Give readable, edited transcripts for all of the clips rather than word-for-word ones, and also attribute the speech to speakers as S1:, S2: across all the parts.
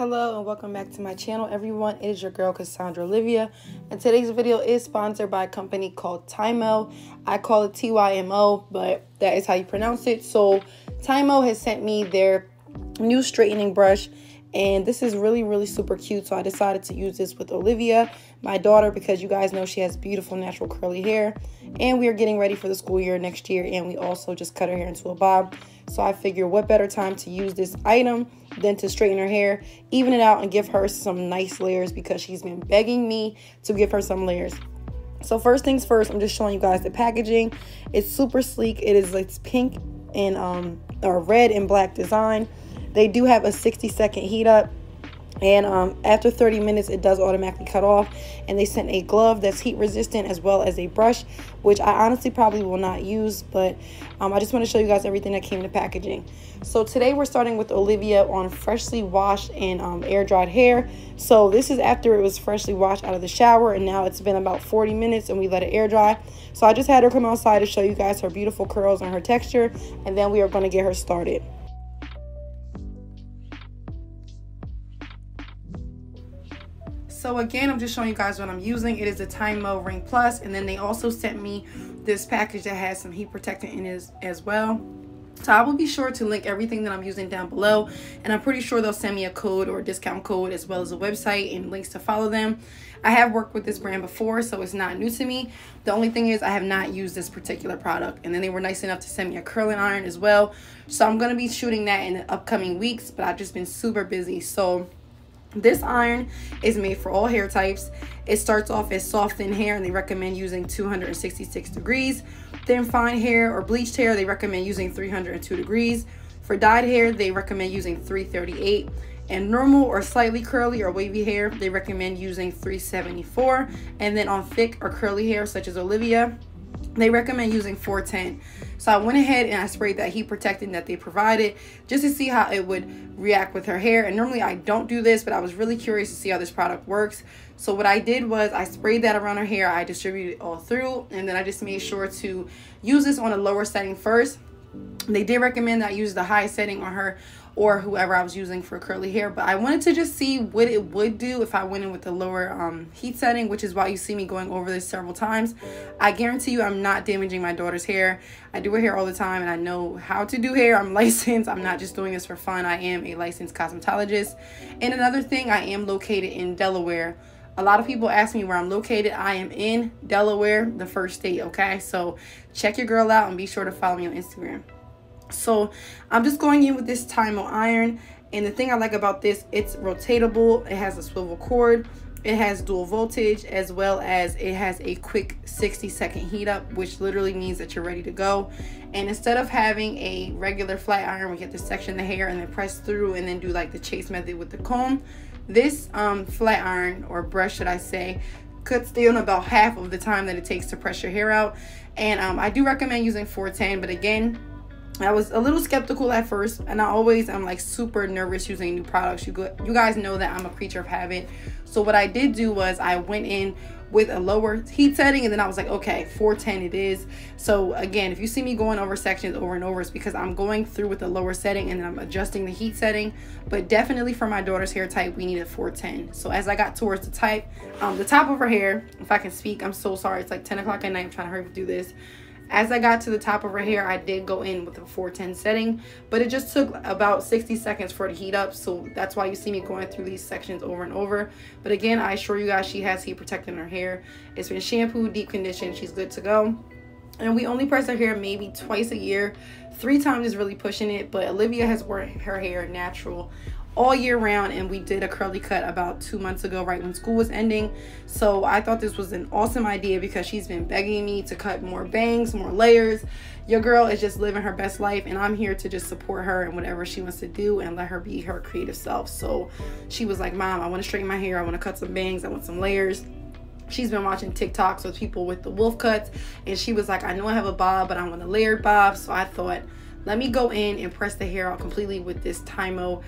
S1: Hello and welcome back to my channel, everyone. It is your girl Cassandra Olivia, and today's video is sponsored by a company called TYMO. I call it TYMO, but that is how you pronounce it. So TYMO has sent me their new straightening brush, and this is really super cute. So I decided to use this with Olivia, my daughter, because you guys know she has beautiful natural curly hair, and we are getting ready for the school year next year, and we also just cut her hair into a bob. So I figure what better time to use this item than to straighten her hair, even it out, and give her some nice layers, because she's been begging me to give her some layers. So first things first, I'm just showing you guys the packaging. It's super sleek. It's pink and or red and black design. They do have a 60-second heat up, and after 30 minutes it does automatically cut off. And they sent a glove that's heat resistant, as well as a brush, which I honestly probably will not use, but I just want to show you guys everything that came in the packaging. So today we're starting with Olivia on freshly washed and air dried hair. So this is after it was freshly washed out of the shower, and now it's been about 40 minutes and we let it air dry. So I just had her come outside to show you guys her beautiful curls and her texture, and then we are going to get her started. So again, I'm just showing you guys what I'm using. It is the TYMO Ring Plus, and then they also sent me this package that has some heat protectant in it as well. So I will be sure to link everything that I'm using down below, and I'm pretty sure they'll send me a code or a discount code, as well as a website and links to follow them. I have worked with this brand before, so it's not new to me. The only thing is I have not used this particular product, and then they were nice enough to send me a curling iron as well. So I'm going to be shooting that in the upcoming weeks, but I've just been super busy. So this iron is made for all hair types. It starts off as soft thin hair, and they recommend using 266 degrees. Thin fine hair or bleached hair, they recommend using 302 degrees. For dyed hair, they recommend using 338. And normal or slightly curly or wavy hair, they recommend using 374. And then on thick or curly hair, such as Olivia, they recommend using 410. So I went ahead and I sprayed that heat protectant that they provided just to see how it would react with her hair. And normally I don't do this, but I was really curious to see how this product works. So what I did was I sprayed that around her hair. I distributed it all through, and then I just made sure to use this on a lower setting first. They did recommend that I use the highest setting on her or whoever I was using for curly hair, but I wanted to just see what it would do if I went in with the lower heat setting, which is why you see me going over this several times. I guarantee you I'm not damaging my daughter's hair. I do her hair all the time, and I know how to do hair. I'm licensed. I'm not just doing this for fun. I am a licensed cosmetologist. And another thing, I am located in Delaware. A lot of people ask me where I'm located. I am in Delaware, the first state, okay? So check your girl out and be sure to follow me on Instagram. So I'm just going in with this TYMO iron, and the thing I like about this, it's rotatable. It has a swivel cord. It has dual voltage, as well as it has a quick 60-second heat up, which literally means that you're ready to go. And instead of having a regular flat iron, we get to section the hair and then press through and then do like the chase method with the comb. This flat iron, or brush should I say, cuts down about half of the time that it takes to press your hair out. And I do recommend using 410, but again, I was a little skeptical at first, and I'm like super nervous using new products. You guys know that I'm a creature of habit. So what I did do was I went in with a lower heat setting, and then I was like, okay, 410 it is. So again, if you see me going over sections over and over, it's because I'm going through with the lower setting and then I'm adjusting the heat setting. But definitely for my daughter's hair type, we needed 410. So as I got towards the top of her hair, if I can speak, I'm so sorry, it's like 10 o'clock at night, I'm trying to hurry to do this. As I got to the top of her hair, I did go in with a 410 setting, but it just took about 60 seconds for it to heat up. So that's why you see me going through these sections over and over. But again, I assure you guys, she has heat protectant in her hair. It's been shampooed, deep conditioned. She's good to go. And we only press her hair maybe twice a year. 3 times is really pushing it, but Olivia has worn her hair natural all year round, and we did a curly cut about 2 months ago, right when school was ending. So I thought this was an awesome idea, because she's been begging me to cut more bangs, more layers. Your girl is just living her best life, and I'm here to just support her in whatever she wants to do and let her be her creative self. So she was like, Mom, I want to straighten my hair, I want to cut some bangs, I want some layers. She's been watching TikToks with people with the wolf cuts, and she was like, I know I have a bob, but I want a layered bob. So I thought, let me go in and press the hair out completely with this TYMO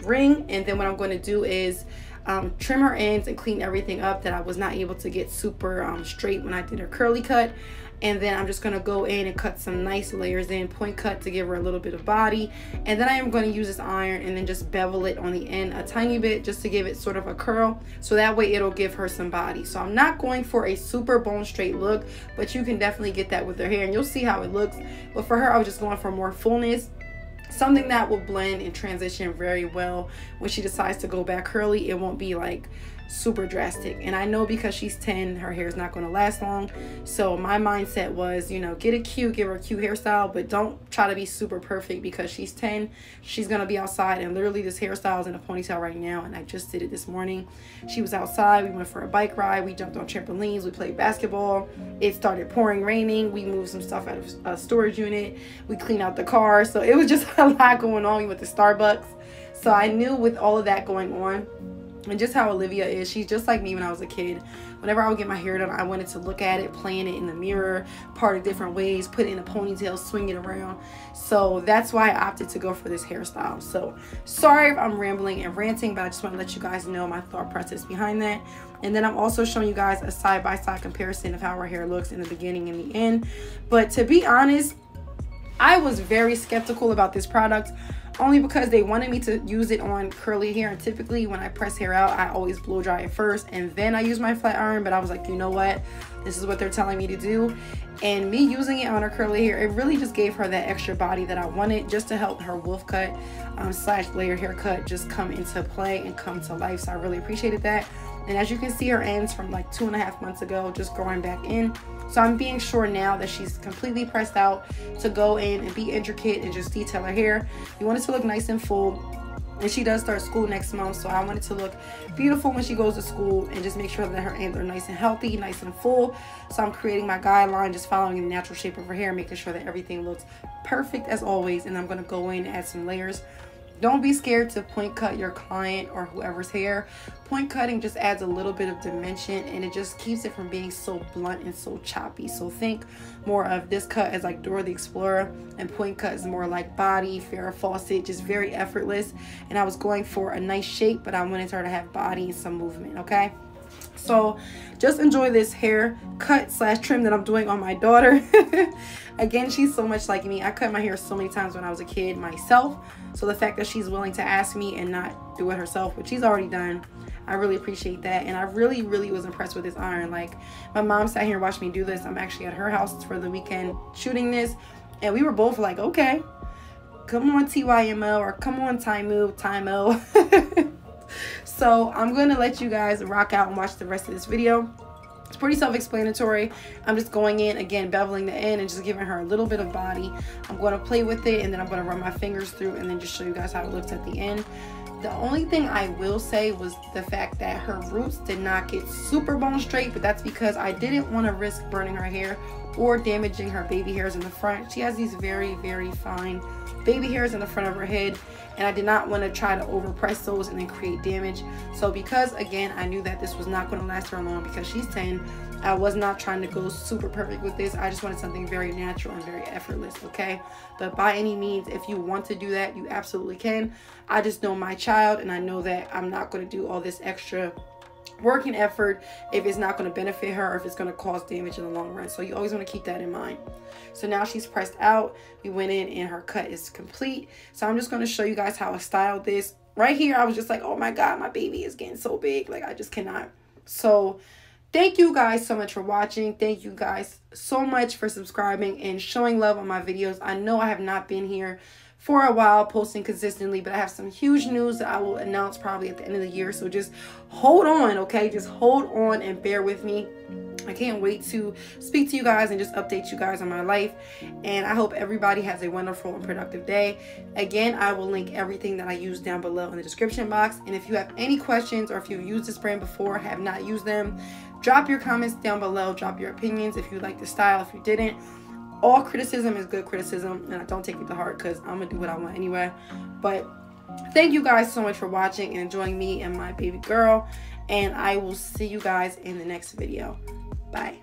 S1: ring. And then what I'm going to do is trim her ends and clean everything up that I was not able to get super straight when I did her curly cut. And then I'm just going to go in and cut some nice layers in, point cut to give her a little bit of body. And then I am going to use this iron and then just bevel it on the end a tiny bit just to give it sort of a curl. So that way it'll give her some body. So I'm not going for a super bone straight look, but you can definitely get that with her hair and you'll see how it looks. But for her, I was just going for more fullness. Something that will blend and transition very well when she decides to go back curly. It won't be like super drastic. And I know because she's 10, her hair is not going to last long. So my mindset was, you know, get it cute, give her a cute hairstyle, but don't try to be super perfect because she's 10. She's going to be outside, and literally this hairstyle is in a ponytail right now, and I just did it this morning. She was outside, we went for a bike ride, we jumped on trampolines, we played basketball. It started pouring, raining. We moved some stuff out of a storage unit. We cleaned out the car. So it was just a lot going on. We went to Starbucks. So I knew with all of that going on, and just how Olivia is, she's just like me when I was a kid. Whenever I would get my hair done, I wanted to look at it, playing it in the mirror, part it different ways, put it in a ponytail, swing it around. So that's why I opted to go for this hairstyle. So sorry if I'm rambling and ranting, but I just want to let you guys know my thought process behind that. And then I'm also showing you guys a side-by-side comparison of how her hair looks in the beginning and the end. But to be honest, I was very skeptical about this product, only because they wanted me to use it on curly hair, and typically when I press hair out, I always blow dry it first and then I use my flat iron. But I was like, you know what, this is what they're telling me to do, and me using it on her curly hair, it really just gave her that extra body that I wanted, just to help her wolf cut slash layer haircut just come into play and come to life. So I really appreciated that. And as you can see, her ends from like 2.5 months ago just growing back in. So I'm being sure now that she's completely pressed out to go in and be intricate and just detail her hair. You want it to look nice and full. And she does start school next month, so I want it to look beautiful when she goes to school, and just make sure that her ends are nice and healthy, nice and full. So I'm creating my guideline, just following the natural shape of her hair, making sure that everything looks perfect as always. And I'm going to go in and add some layers. Don't be scared to point cut your client or whoever's hair. Point cutting just adds a little bit of dimension, and it just keeps it from being so blunt and so choppy. So think more of this cut as like Dora the Explorer, and point cut is more like body, Farrah Fawcett, just very effortless. And I was going for a nice shape, but I wanted her to have body and some movement, okay? So just enjoy this hair cut slash trim that I'm doing on my daughter. Again, she's so much like me. I cut my hair so many times when I was a kid myself. So the fact that she's willing to ask me and not do it herself, which she's already done, I really appreciate that. And I really was impressed with this iron. Like, my mom sat here and watched me do this. I'm actually at her house for the weekend shooting this, and we were both like, okay, come on TYMO, or come on TYMO. So I'm going to let you guys rock out and watch the rest of this video. It's pretty self-explanatory. I'm just going in, again, beveling the end and just giving her a little bit of body. I'm going to play with it, and then I'm going to run my fingers through and then just show you guys how it looks at the end. The only thing I will say was the fact that her roots did not get super bone straight, but that's because I didn't want to risk burning her hair or damaging her baby hairs in the front. She has these very fine baby hairs in the front of her head, and I did not want to try to overpress those and then create damage. So because, again, I knew that this was not going to last her long because she's 10, I was not trying to go super perfect with this. I just wanted something very natural and very effortless, okay? But by any means, if you want to do that, you absolutely can. I just know my child, and I know that I'm not going to do all this extra working effort if it's not going to benefit her, or if it's going to cause damage in the long run. So you always want to keep that in mind. So now she's pressed out. We went in and her cut is complete. So I'm just going to show you guys how I styled this. Right here, I was just like, oh my God, my baby is getting so big. Like, I just cannot. So thank you guys so much for watching. Thank you guys so much for subscribing and showing love on my videos. I know I have not been here for a while posting consistently, but I have some huge news that I will announce probably at the end of the year. So just hold on, okay? Just hold on and bear with me. I can't wait to speak to you guys and just update you guys on my life. And I hope everybody has a wonderful and productive day. Again, I will link everything that I use down below in the description box. And if you have any questions, or if you've used this brand before, have not used them, drop your comments down below. Drop your opinions if you like the style, if you didn't. All criticism is good criticism, and I don't take it to heart because I'm going to do what I want anyway. But thank you guys so much for watching and enjoying me and my baby girl. And I will see you guys in the next video. Bye.